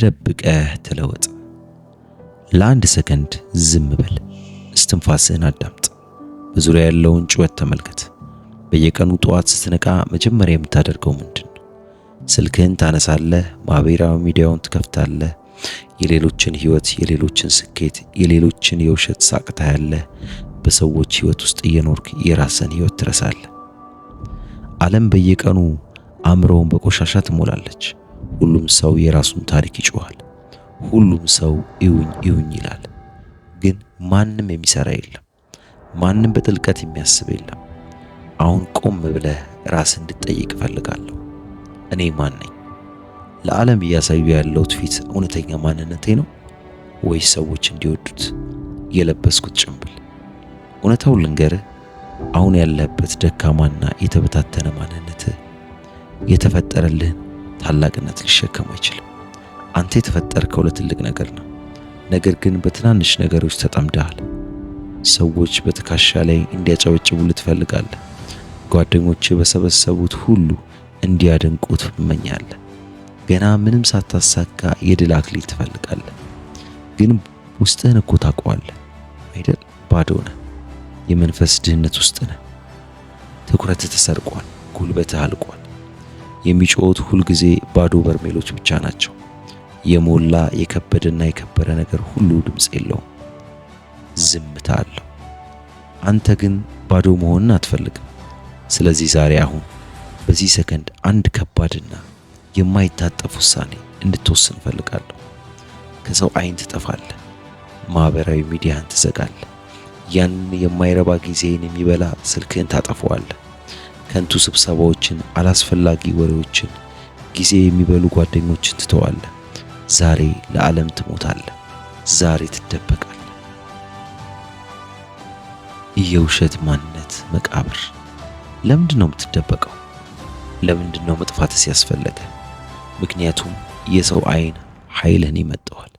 ተደብቀህ ተለወጥ። ለአንድ ሰከንድ ዝም በል። እስትንፋስህን አዳምጥ። በዙሪያ ያለውን ጩኸት ተመልከት። በየቀኑ ጠዋት ስትነቃ መጀመሪያ የምታደርገው ምንድን ነው? ስልክህን ታነሳለህ? ማህበራዊ ሚዲያውን ትከፍታለህ? የሌሎችን ህይወት፣ የሌሎችን ስኬት፣ የሌሎችን የውሸት ሳቅ ታያለህ? በሰዎች ህይወት ውስጥ እየኖርክ የራስን ህይወት ትረሳለህ። ዓለም በየቀኑ አእምሮውን በቆሻሻ ትሞላለች። ሁሉም ሰው የራሱን ታሪክ ይጮሃል። ሁሉም ሰው እዩኝ እዩኝ ይላል። ግን ማንም የሚሰራ የለም። ማንም በጥልቀት የሚያስብ የለም። አሁን ቆም ብለህ ራስን እንድትጠይቅ እፈልጋለሁ። እኔ ማን ነኝ? ለዓለም እያሳዩ ያለሁት ፊት እውነተኛ ማንነቴ ነው ወይስ ሰዎች እንዲወዱት የለበስኩት ጭንብል? እውነታውን ልንገርህ፣ አሁን ያለህበት ደካማና የተበታተነ ማንነትህ የተፈጠረልህን ታላቅነት ሊሸከም አይችልም። አንተ የተፈጠርከው ለትልቅ ነገር ነው። ነገር ግን በትናንሽ ነገሮች ተጠምደሃል። ሰዎች በትከሻ ላይ እንዲያጨበጭቡልህ ትፈልጋለህ። ጓደኞች በሰበሰቡት ሁሉ እንዲያደንቁት ትመኛለህ። ገና ምንም ሳታሳካ የድል አክሊል ትፈልጋለህ። ግን ውስጥህን እኮ ታውቀዋለህ አይደል? ባዶ ነህ። የመንፈስ ድህነት ውስጥ ነህ። ትኩረትህ ተሰርቋል። ጉልበትህ አልቋል። የሚጮሁት ሁልጊዜ ባዶ በርሜሎች ብቻ ናቸው። የሞላ የከበደና የከበረ ነገር ሁሉ ድምፅ የለውም፣ ዝምታ አለው። አንተ ግን ባዶ መሆንን አትፈልግም። ስለዚህ ዛሬ አሁን በዚህ ሰከንድ አንድ ከባድና የማይታጠፍ ውሳኔ እንድትወስን እፈልጋለሁ። ከሰው አይን ትጠፋለህ። ማህበራዊ ሚዲያን ትዘጋለህ። ያንን የማይረባ ጊዜን የሚበላ ስልክህን ታጠፈዋለህ። ከንቱ ስብሰባዎችን፣ አላስፈላጊ ወሬዎችን፣ ጊዜ የሚበሉ ጓደኞችን ትተዋለህ። ዛሬ ለዓለም ትሞታለህ። ዛሬ ትደበቃለህ። የውሸት ማንነት መቃብር። ለምንድን ነው የምትደበቀው? ለምንድን ነው መጥፋትስ ያስፈለገ? ምክንያቱም የሰው አይን ኃይልህን ይመጠዋል።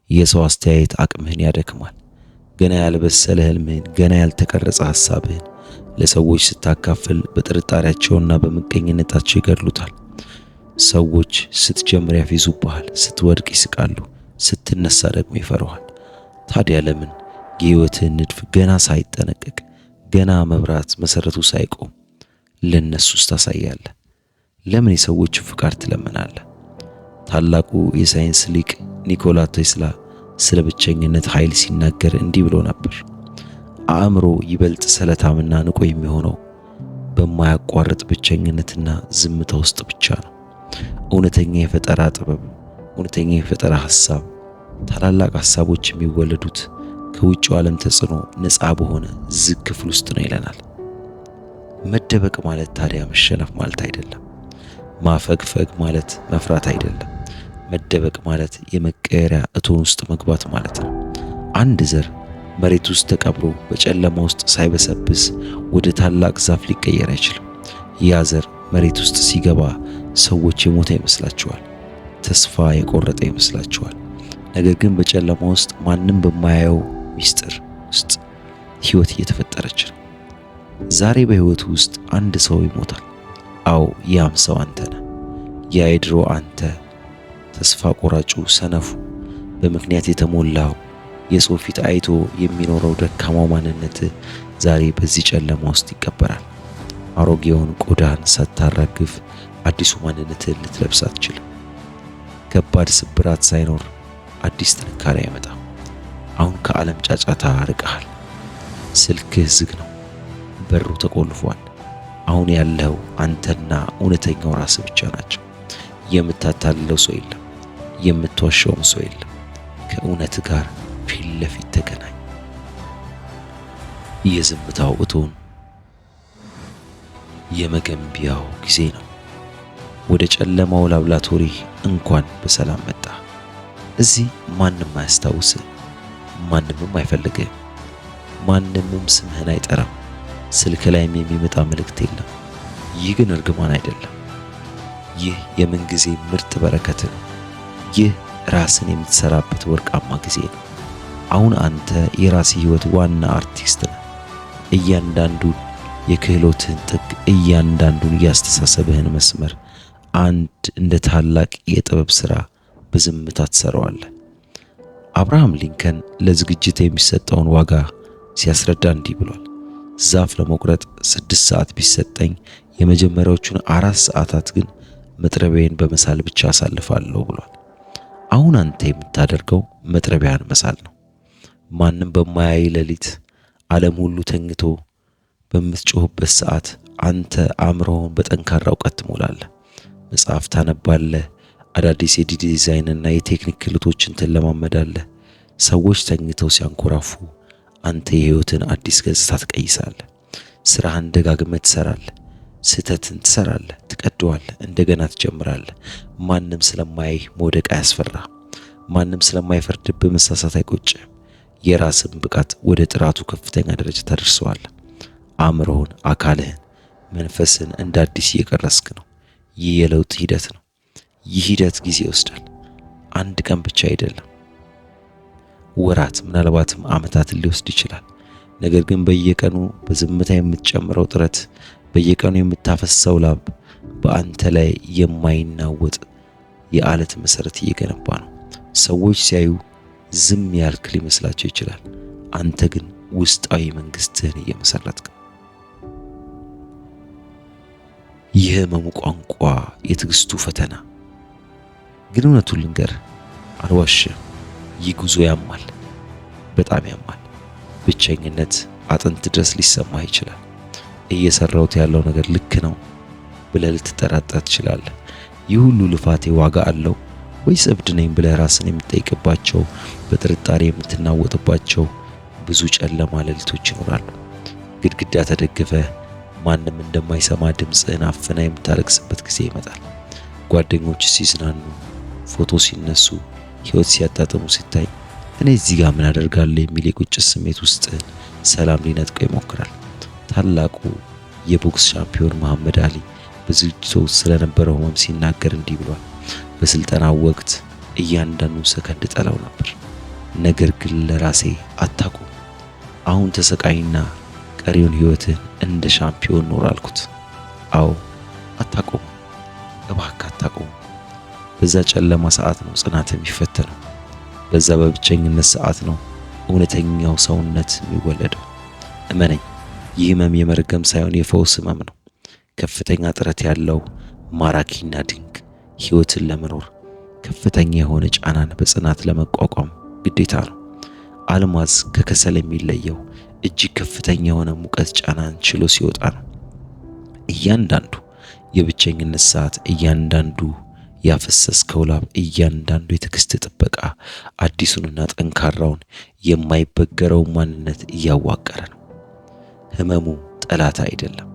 የሰው አስተያየት አቅምህን ያደክማል። ገና ያልበሰለ ህልምህን፣ ገና ያልተቀረጸ ሐሳብህን ለሰዎች ስታካፍል በጥርጣሬያቸውና በምቀኝነታቸው ይገድሉታል። ሰዎች ስትጀምር ያፌዙብሃል፣ ስትወድቅ ይስቃሉ፣ ስትነሳ ደግሞ ይፈሩሃል። ታዲያ ለምን የህይወትህን ንድፍ ገና ሳይጠነቀቅ፣ ገና መብራት መሰረቱ ሳይቆም ለነሱስ ታሳያለህ? ለምን የሰዎችን ፍቃድ ትለምናለህ? ታላቁ የሳይንስ ሊቅ ኒኮላ ቴስላ ስለ ብቸኝነት ኃይል ሲናገር እንዲህ ብሎ ነበር። አእምሮ ይበልጥ ሰለታምና ንቆ የሚሆነው በማያቋርጥ ብቸኝነትና ዝምታ ውስጥ ብቻ ነው። እውነተኛ የፈጠራ ጥበብ፣ እውነተኛ የፈጠራ ሐሳብ፣ ታላላቅ ሐሳቦች የሚወለዱት ከውጭው ዓለም ተጽዕኖ ነፃ በሆነ ዝግ ክፍል ውስጥ ነው ይለናል። መደበቅ ማለት ታዲያ መሸነፍ ማለት አይደለም። ማፈግፈግ ማለት መፍራት አይደለም። መደበቅ ማለት የመቀየሪያ እቶን ውስጥ መግባት ማለት ነው። አንድ ዘር መሬት ውስጥ ተቀብሮ በጨለማ ውስጥ ሳይበሰብስ ወደ ታላቅ ዛፍ ሊቀየር አይችልም። ያ ዘር መሬት ውስጥ ሲገባ ሰዎች የሞተ ይመስላቸዋል፣ ተስፋ የቆረጠ ይመስላቸዋል። ነገር ግን በጨለማ ውስጥ ማንም በማያየው ሚስጥር ውስጥ ሕይወት እየተፈጠረች ነው። ዛሬ በሕይወቱ ውስጥ አንድ ሰው ይሞታል። አዎ፣ ያም ሰው አንተ ነህ። ያ የድሮ አንተ፣ ተስፋ ቆራጩ፣ ሰነፉ፣ በምክንያት የተሞላው፣ የሰው ፊት አይቶ የሚኖረው ደካማው ማንነት ዛሬ በዚህ ጨለማ ውስጥ ይቀበራል። አሮጌውን ቆዳን ሳታራግፍ አዲሱ ማንነትን ልትለብስ አትችልም። ከባድ ስብራት ሳይኖር አዲስ ጥንካሬ አይመጣም። አሁን ከዓለም ጫጫታ ርቀሃል። ስልክህ ዝግ ነው። በሩ ተቆልፏል። አሁን ያለው አንተና እውነተኛው ራስ ብቻ ናቸው። የምታታልለው ሰው የለም። የምትዋሸውም ሰው የለም። ከእውነት ጋር ፊት ለፊት ተገናኝ። የዝምታው እቶን የመገንቢያው ጊዜ ነው። ወደ ጨለማው ላብራቶሪ እንኳን በሰላም መጣ። እዚህ ማንም አያስታውስህ፣ ማንምም አይፈልግህም፣ ማንምም ስምህን አይጠራም። ስልክ ላይም የሚመጣ መልእክት የለም። ይህ ግን እርግማን አይደለም። ይህ የምንጊዜ ምርጥ በረከት ነው። ይህ ራስን የምትሰራበት ወርቃማ ጊዜ ነው። አሁን አንተ የራስህ ህይወት ዋና አርቲስት ነህ። እያንዳንዱን የክህሎትህን ጥግ፣ እያንዳንዱን ያስተሳሰብህን መስመር አንድ እንደ ታላቅ የጥበብ ሥራ በዝምታ ትሰራዋለህ። አብርሃም ሊንከን ለዝግጅት የሚሰጠውን ዋጋ ሲያስረዳ እንዲህ ብሏል። ዛፍ ለመቁረጥ 6 ሰዓት ቢሰጠኝ የመጀመሪያዎቹን 4 ሰዓታት ግን መጥረቢያን በመሳል ብቻ አሳልፋለሁ ብሏል። አሁን አንተ የምታደርገው መጥረቢያን መሳል ነው። ማንም በማያይ ሌሊት ዓለም ሁሉ ተኝቶ በምትጮህበት ሰዓት አንተ አእምሮህን በጠንካራ እውቀት ትሞላለህ። መጽሐፍ ታነባለህ። አዳዲስ የዲዛይንና የቴክኒክ ክህሎቶችን ትለማመዳለህ። ሰዎች ተኝተው ሲያንኮራፉ አንተ የህይወትን አዲስ ገጽታ ትቀይሳለህ። ስራህን ደጋግመህ ትሰራለህ። ስህተትን ትሰራለህ፣ ትቀደዋለህ፣ እንደገና ትጀምራለህ። ማንም ስለማያይህ መውደቅ አያስፈራህም። ማንም ስለማይፈርድብህ መሳሳት አይቆጭህም። የራስን ብቃት ወደ ጥራቱ ከፍተኛ ደረጃ ታደርሰዋለህ። አእምሮህን፣ አካልህን፣ መንፈስን እንደ አዲስ እየቀረስክ ነው። ይህ የለውጥ ሂደት ነው። ይህ ሂደት ጊዜ ይወስዳል። አንድ ቀን ብቻ አይደለም። ወራት፣ ምናልባትም ዓመታትን ሊወስድ ይችላል። ነገር ግን በየቀኑ በዝምታ የምትጨምረው ጥረት፣ በየቀኑ የምታፈሰው ላብ በአንተ ላይ የማይናወጥ የአለት መሰረት እየገነባ ነው። ሰዎች ሲያዩ ዝም ያልክ ሊመስላቸው ይችላል። አንተ ግን ውስጣዊ መንግስትህን እየመሰረትክ ነው። የህመሙ ቋንቋ፣ የትዕግስቱ ፈተና። ግን እውነቱን ልንገርህ፣ አልዋሽም፣ ይህ ጉዞ ያማል፣ በጣም ያማል። ብቸኝነት አጥንት ድረስ ሊሰማህ ይችላል። እየሰራሁት ያለው ነገር ልክ ነው ብለህ ልትጠራጠር ትችላለህ። ይህ ሁሉ ልፋቴ ዋጋ አለው ወይስ እብድ ነኝ ብለህ ራስን የምትጠይቅባቸው፣ በጥርጣሬ የምትናወጥባቸው ብዙ ጨለማ ሌሊቶች ይኖራሉ። ግድግዳ ተደግፈህ ማንም እንደማይሰማ ድምፅህን አፍና የምታለቅስበት ጊዜ ይመጣል። ጓደኞች ሲዝናኑ፣ ፎቶ ሲነሱ፣ ህይወት ሲያጣጥሙ ሲታይ እኔ እዚህ ጋር ምን አደርጋለሁ የሚል የቁጭት ስሜት ውስጥህን ሰላም ሊነጥቀው ይሞክራል። ታላቁ የቦክስ ሻምፒዮን መሐመድ አሊ በዝግጅቱ ስለነበረው ህመም ሲናገር እንዲህ ብሏል። በስልጠናው ወቅት እያንዳንዱ ሰከንድ ጠላው ነበር፣ ነገር ግን ለራሴ አታቁም። አሁን ተሰቃይና ቀሪውን ህይወትን እንደ ሻምፒዮን ኖር አልኩት። አዎ አታቁም፣ እባክህ አታቁም። በዛ ጨለማ ሰዓት ነው ጽናት የሚፈተነው። በዛ በብቸኝነት ሰዓት ነው እውነተኛው ሰውነት የሚወለደው። እመነኝ፣ ይህ ህመም የመርገም ሳይሆን የፈውስ ህመም ነው። ከፍተኛ ጥረት ያለው ማራኪና ድንቅ ህይወትን ለመኖር ከፍተኛ የሆነ ጫናን በጽናት ለመቋቋም ግዴታ ነው። አልማዝ ከከሰል የሚለየው እጅግ ከፍተኛ የሆነ ሙቀት ጫናን ችሎ ሲወጣ ነው። እያንዳንዱ የብቸኝነት ሰዓት፣ እያንዳንዱ ያፈሰስከው ላብ፣ እያንዳንዱ የትዕግስት ጥበቃ አዲሱንና ጠንካራውን የማይበገረው ማንነት እያዋቀረ ነው። ህመሙ ጠላት አይደለም።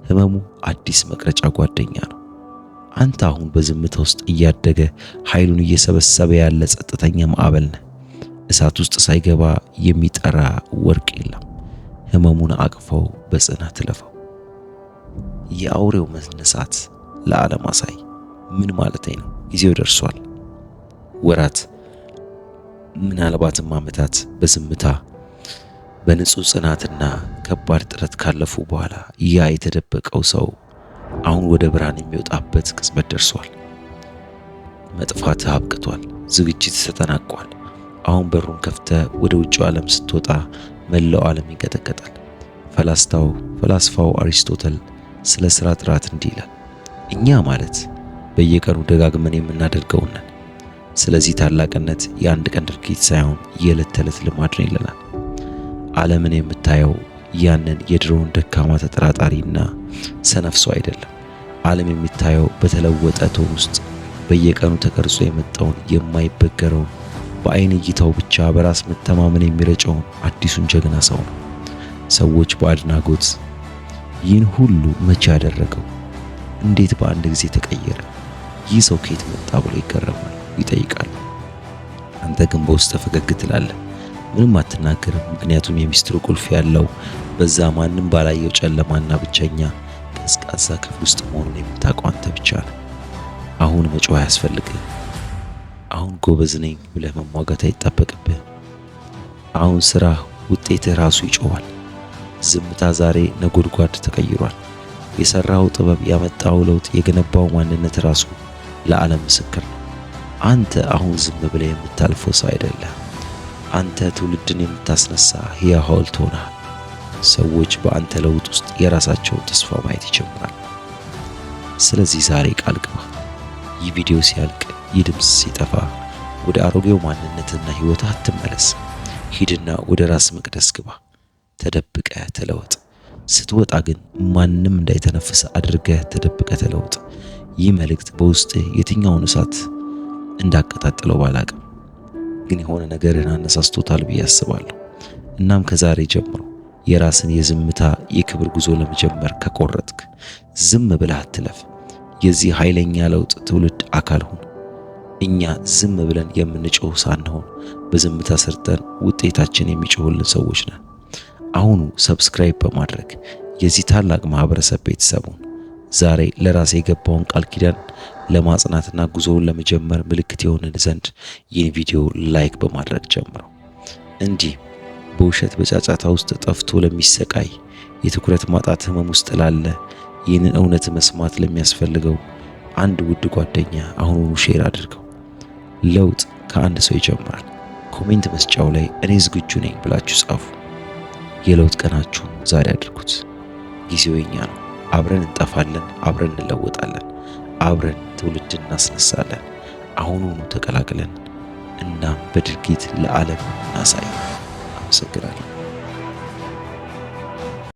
ህመሙ አዲስ መቅረጫ ጓደኛ ነው። አንተ አሁን በዝምታ ውስጥ እያደገ ኃይሉን እየሰበሰበ ያለ ጸጥተኛ ማዕበል ነህ። እሳት ውስጥ ሳይገባ የሚጠራ ወርቅ የለም። ህመሙን አቅፈው በጽናት ለፈው። የአውሬው መነሳት ለዓለም አሳይ። ምን ማለት ነው? ጊዜው ደርሷል። ወራት፣ ምናልባትም ዓመታት በዝምታ በንጹህ ጽናትና ከባድ ጥረት ካለፉ በኋላ ያ የተደበቀው ሰው አሁን ወደ ብርሃን የሚወጣበት ቅጽበት ደርሷል። መጥፋትህ አብቅቷል። ዝግጅት ተጠናቋል። አሁን በሩን ከፍተህ ወደ ውጭው ዓለም ስትወጣ መላው ዓለም ይንቀጠቀጣል። ፈላስፋው አሪስቶተል ስለ ስራ ጥራት እንዲህ ይላል፣ እኛ ማለት በየቀኑ ደጋግመን የምናደርገው ነን። ስለዚህ ታላቅነት የአንድ ቀን ድርጊት ሳይሆን የዕለት ተዕለት ልማድ ነው ይለናል። ዓለምን የምታየው ያንን የድሮውን ደካማ ተጠራጣሪና ሰነፍ ሰው አይደለም። ዓለም የሚታየው በተለወጠ ቶን ውስጥ በየቀኑ ተቀርጾ የመጣውን የማይበገረውን በአይን እይታው ብቻ በራስ መተማመን የሚረጨውን አዲሱን ጀግና ሰው ነው። ሰዎች በአድናጎት ይህን ሁሉ መቼ ያደረገው? እንዴት በአንድ ጊዜ ተቀየረ? ይህ ሰው ከየት መጣ ብሎ ይገረማል፣ ይጠይቃሉ። አንተ ግን በውስጥ ፈገግ ትላለህ፣ ምንም አትናገርም። ምክንያቱም የሚስጥሩ ቁልፍ ያለው በዛ ማንም ባላየው ጨለማና ብቸኛ ቀዝቃዛ ክፍል ውስጥ መሆኑን የምታውቀው አንተ ብቻ ነህ። አሁን መጮህ አያስፈልግህ። አሁን ጎበዝ ነኝ ብለህ መሟገት አይጠበቅብህ። አሁን ስራ ውጤትህ ራሱ ይጮዋል። ዝምታ ዛሬ ነጎድጓድ ተቀይሯል። የሰራው ጥበብ፣ ያመጣው ለውጥ፣ የገነባው ማንነት ራሱ ለዓለም ምስክር ነው። አንተ አሁን ዝም ብለህ የምታልፈው ሰው አይደለም። አንተ ትውልድን የምታስነሳ ሕያው ሐውልት ሆነሃል። ሰዎች በአንተ ለውጥ ውስጥ የራሳቸውን ተስፋ ማየት ይጀምራል። ስለዚህ ዛሬ ቃል ግባ። ይህ ቪዲዮ ሲያልቅ፣ ይህ ድምፅ ሲጠፋ ወደ አሮጌው ማንነትና ሕይወትህ አትመለስ። ሂድና ወደ ራስ መቅደስ ግባ። ተደብቀ ተለወጥ። ስትወጣ ግን ማንም እንዳይተነፍስ አድርገህ ተደብቀ ተለወጥ። ይህ መልእክት በውስጥህ የትኛውን እሳት እንዳቀጣጥለው ባላቅም ግን የሆነ ነገርን አነሳስቶታል ብዬ አስባለሁ። እናም ከዛሬ ጀምሮ የራስን የዝምታ የክብር ጉዞ ለመጀመር ከቆረጥክ ዝም ብለህ አትለፍ። የዚህ ኃይለኛ ለውጥ ትውልድ አካል ሁን። እኛ ዝም ብለን የምንጮህ ሳንሆን በዝምታ ሰርተን ውጤታችን የሚጮህልን ሰዎች ነን። አሁኑ ሰብስክራይብ በማድረግ የዚህ ታላቅ ማህበረሰብ ቤተሰብ ሁን። ዛሬ ለራሴ የገባውን ቃል ኪዳን ለማጽናትና ጉዞውን ለመጀመር ምልክት የሆነን ዘንድ ይህን ቪዲዮ ላይክ በማድረግ ጀምረው። እንዲህ በውሸት በጫጫታ ውስጥ ጠፍቶ ለሚሰቃይ፣ የትኩረት ማጣት ህመም ውስጥ ላለ፣ ይህንን እውነት መስማት ለሚያስፈልገው አንድ ውድ ጓደኛ አሁኑኑ ሼር አድርገው። ለውጥ ከአንድ ሰው ይጀምራል። ኮሜንት መስጫው ላይ እኔ ዝግጁ ነኝ ብላችሁ ጻፉ። የለውጥ ቀናችሁን ዛሬ አድርጉት። ጊዜው የኛ ነው። አብረን እንጠፋለን፣ አብረን እንለወጣለን፣ አብረን ትውልድ እናስነሳለን። አሁኑኑ ተቀላቅለን እና በድርጊት ለዓለም እናሳይ። አመሰግናለሁ።